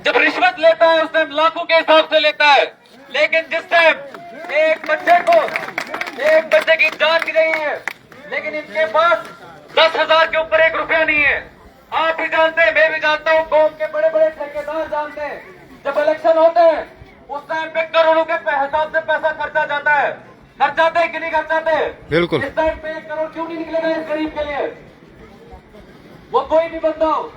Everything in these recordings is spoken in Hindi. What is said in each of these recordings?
जब रिश्वत लेता है उस टाइम लाखों के हिसाब से लेता है, लेकिन जिस टाइम एक बच्चे की जान की गई है, लेकिन इनके पास 10,000 के ऊपर 1 रुपया नहीं है। आप भी जानते हैं, मैं भी जानता हूँ, कौम के बड़े बड़े ठेकेदार जानते हैं, जब इलेक्शन होते हैं उस टाइम पे करोड़ों के हिसाब से पैसा खर्चा जाता है। खर्चाते हैं कि नहीं खर्चाते? बिल्कुल। इस टाइम पे 1 करोड़ क्यों नहीं निकलेगा इस गरीब के लिए? वो कोई भी बंदा हो,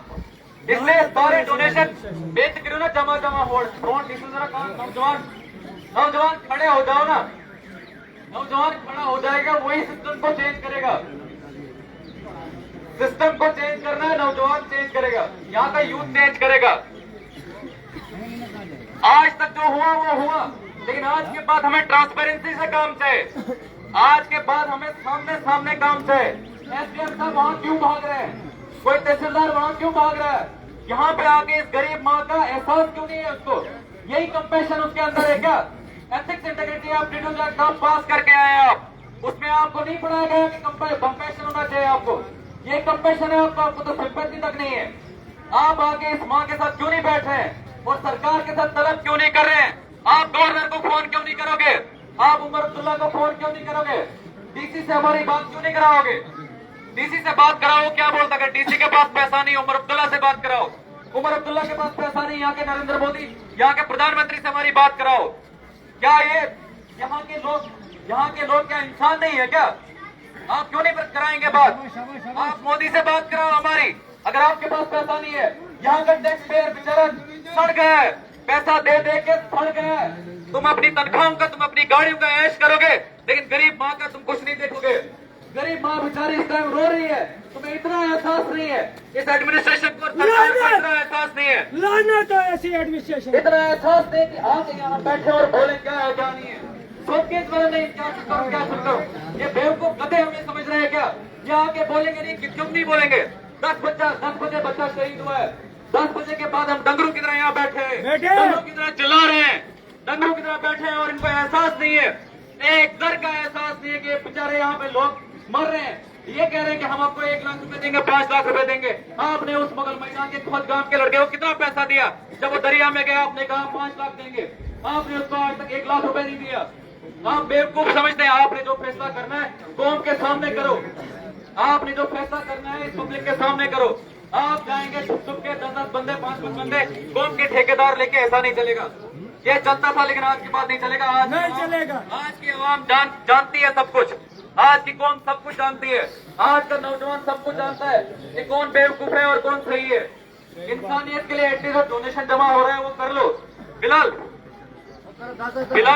इसलिए सारे डोनेशन बेच करो ना, जमा हो जरा नौजवान खड़े हो जाओ ना, नौजवान खड़ा हो जाएगा, वही सिस्टम को चेंज करेगा। सिस्टम को चेंज करना है, नौजवान चेंज करेगा, यहाँ का यूथ चेंज करेगा। आज तक जो हुआ वो हुआ, लेकिन आज के बाद हमें ट्रांसपेरेंसी से काम चाहिए। आज के बाद हमें सामने काम चाहिए। एसडीएम साहब वहाँ क्यों भाग रहे हैं? कोई तहसीलदार वहाँ क्यों भाग रहा है? यहाँ पे आके इस गरीब माँ का एहसास क्यों नहीं है उसको? यही कंपैशन उसके अंदर है क्या? एथिक्स इंटीग्रिटी आप एग्जाम पास करके आए आप, उसमें आपको नहीं पढ़ाया गया कि कंपैशन होना चाहिए आपको? ये कंपैशन है आपको तो सिंपैथी तक नहीं है। आप आके इस माँ के साथ क्यों नहीं बैठ रहे हैं और सरकार के साथ तलब क्यों नहीं कर रहे हैं? आप गवर्नर को फोन क्यों नहीं करोगे? आप उमर अब्दुल्ला को फोन क्यों नहीं करोगे? डीसी से हमारी बात क्यों नहीं कराओगे? डीसी से बात कराओ, क्या बोलता है? डीसी के पास पैसा नहीं, उमर अब्दुल्ला से बात कराओ। उमर अब्दुल्ला के पास पैसा नहीं, यहाँ के नरेंद्र मोदी, यहाँ के प्रधानमंत्री से हमारी बात कराओ। क्या ये यहाँ के लोग क्या इंसान नहीं है क्या? आप क्यों नहीं कराएंगे बात? आप मोदी से बात कराओ हमारी। अगर आपके पास पैसा नहीं है, यहाँ का टैक्स पेयर बेचारा सड़ गया है, पैसा दे के सड़ गया है। तुम अपनी तनख्वाहों का, तुम अपनी गाड़ियों का ऐश करोगे, लेकिन गरीब माँ का तुम कुछ नहीं देखोगे। गरीब माँ बेचारी इस टाइम रो रही है, तुम्हें इतना एहसास नहीं है, इस एडमिनिस्ट्रेशन को इतना एहसास नहीं है। लानत है ऐसी एडमिनिस्ट्रेशन, इतना एहसास नहीं कि आप यहाँ बैठे और बोले क्या है क्या नहीं है। सोच के इस बारे नहीं क्या सुनता हूँ, ये बेवकूफ गधे हमें समझ रहे हैं क्या? ये आके बोलेंगे नहीं, क्यों नहीं बोलेंगे? 10 बजे बच्चा शहीद हुआ है, 10 बजे के बाद हम डंगरू की तरह यहाँ बैठे हैं, डंगरू की तरह चिल्ला रहे हैं, डंगरू की तरह बैठे हैं, और इनको एहसास नहीं है, एक दर का एहसास नहीं है कि बेचारे यहाँ पे लोग मर रहे हैं। ये कह रहे हैं कि हम आपको 1 लाख रुपए देंगे, 5 लाख रुपए देंगे। आपने उस मुगल मैदान के खुद गांव के लड़के को कितना पैसा दिया? जब वो दरिया में गया आपने कहा 5 लाख देंगे, आपने उसको आज तक 1 लाख रुपए नहीं दिया। आप बेवकूफ समझते हैं। आपने जो फैसला करना है कौम के सामने करो, आपने जो फैसला करना है इस पब्लिक के सामने करो। आप जाएंगे छुप के 10 बंदे 5 बंदे कौम के ठेकेदार लेके, ऐसा नहीं चलेगा। ये चलता था लेकिन आज के बाद नहीं चलेगा। आज नहीं चलेगा। आज की आवाम जानती है सब कुछ, आज की कौम सब कुछ जानती है, आज का नौजवान सब कुछ जानता है कि कौन बेवकूफ है और कौन सही है। इंसानियत के लिए एटलीस्ट जो डोनेशन जमा हो रहा है वो कर लो। बिलाल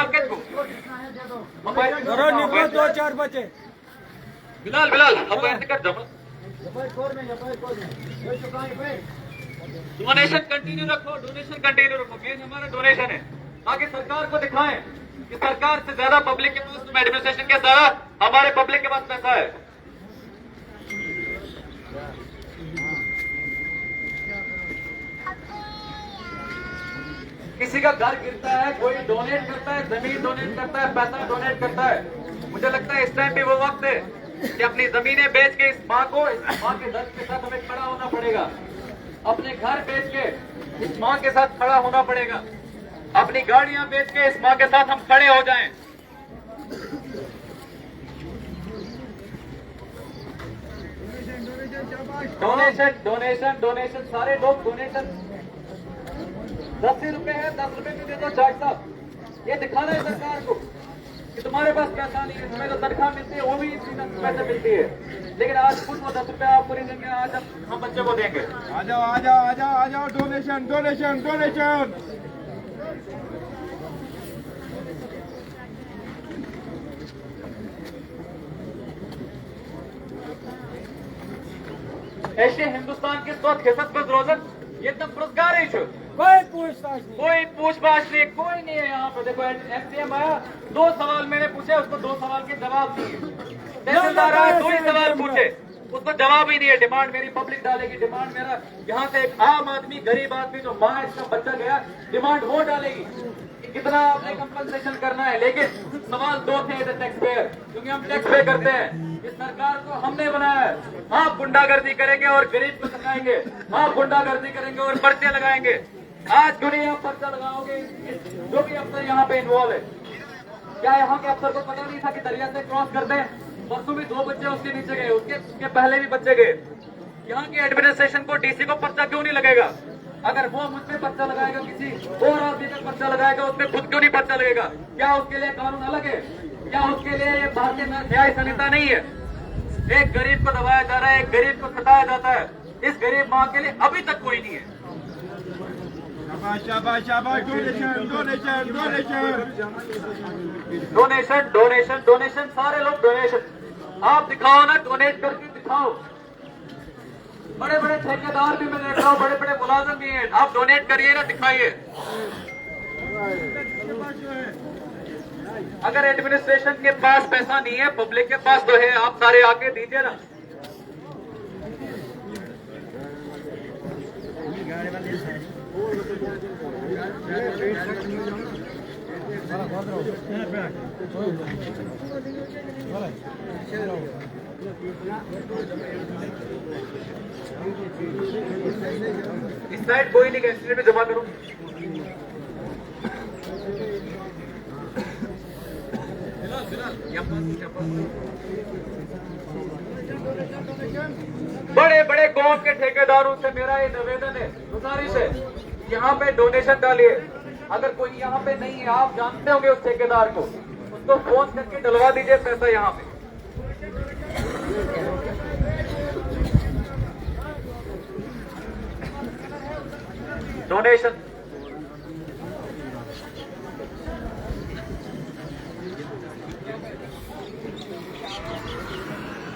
के करो निकलो 2-4 बचे। बिलाल अब ऐसे कर जमा डोनेशन कंटिन्यू रखो, मेन हमारा डोनेशन है। आगे सरकार को दिखाएं कि सरकार से ज्यादा पब्लिक के पास, तुम एडमिनिस्ट्रेशन के ज्यादा हमारे पब्लिक के पास पैसा है। किसी का घर गिरता है, कोई डोनेट करता है, जमीन डोनेट करता है, पैसा डोनेट करता है। मुझे लगता है इस टाइम पे वो वक्त है कि अपनी जमीनें बेच के इस माँ के दर्द के साथ हमें खड़ा होना पड़ेगा। अपने घर बेच के इस माँ के साथ खड़ा होना पड़ेगा। अपनी गाड़ियां बेच के इस माँ के साथ हम खड़े हो जाएं। डोनेशन सारे लोग डोनेशन 10 रुपए है, 10 रुपए में दे दो शाह साहब। ये दिखाना है सरकार को कि तुम्हारे पास पैसा नहीं है, तुम्हें तो तनख्वाह मिलती है वो भी इसी पैसे मिलती है, लेकिन आज कुछ वो 10 रुपए आपको नहीं देंगे, आज हम बच्चे को देंगे। आ जाओ डोनेशन। ऐसे हिंदुस्तान की स्वत खिसत को जरूरत ये तो पुरस्कार है। कोई पूछताछ नहीं, कोई नहीं है यहाँ पे। देखो एसडीएम आया, 2 सवाल मैंने पूछे, उसको 2 सवाल के जवाब दिए। तहसीलदार आया, 2 ही सवाल पूछे, उसको जवाब ही नहीं है। डिमांड मेरी पब्लिक डालेगी, डिमांड मेरा यहाँ से एक आम आदमी, गरीब आदमी जो माँ इसका बच्चा गया, डिमांड वो डालेगी कि कितना आपने कंपनसेशन करना है। लेकिन सवाल 2 थे टैक्स पेयर, क्योंकि हम टैक्स पे करते हैं। इस सरकार को हमने बनाया है। आप गुंडागर्दी करेंगे और गरीब को सताएंगे, आप गुंडागर्दी करेंगे और पर्चे लगाएंगे। आज क्यों नहीं आप पर्चा लगाओगे? जो भी अफसर यहाँ पे इन्वॉल्व है, क्या यहाँ के अफसर को पता नहीं था कि दरिया से क्रॉस करते हैं? परसों भी 2 बच्चे उसके नीचे गए, उसके पहले भी बच्चे गए। यहाँ के एडमिनिस्ट्रेशन को, डीसी को पर्चा क्यों नहीं लगेगा? अगर वो मुझ पे पर्चा लगाएगा, किसी और आदमी पे पर्चा लगाएगा, उसमें खुद क्यों नहीं पर्चा लगेगा? क्या उसके लिए कानून अलग है? क्या उसके लिए ये भारतीय न्याय संहिता नहीं है? एक गरीब को दबाया जा रहा है, एक गरीब को सताया जाता है। इस गरीब माँ के लिए अभी तक कोई नहीं है। शाबाश शाबाश शाबाश, donation donation donation donation donation donation, सारे लोग डोनेशन। आप दिखाओ ना, डोनेट करके दिखाओ। बड़े बड़े ठेकेदार भी मैं देख रहा हूँ, बड़े बड़े मुलाजिम भी हैं। आप डोनेट करिए ना, दिखाइए। अगर एडमिनिस्ट्रेशन के पास पैसा नहीं है, पब्लिक के पास तो है, आप सारे आके दीजिए ना। इस साइड कोई नहीं, कैंसिल में जमा करो। बड़े बड़े कौम के ठेकेदारों से मेरा ये निवेदन है, गुजारिश है, यहाँ पे डोनेशन डालिए। अगर कोई यहाँ पे नहीं है, आप जानते होंगे उस ठेकेदार को, उसको फोन करके डलवा दीजिए पैसा यहाँ पे। डोनेशन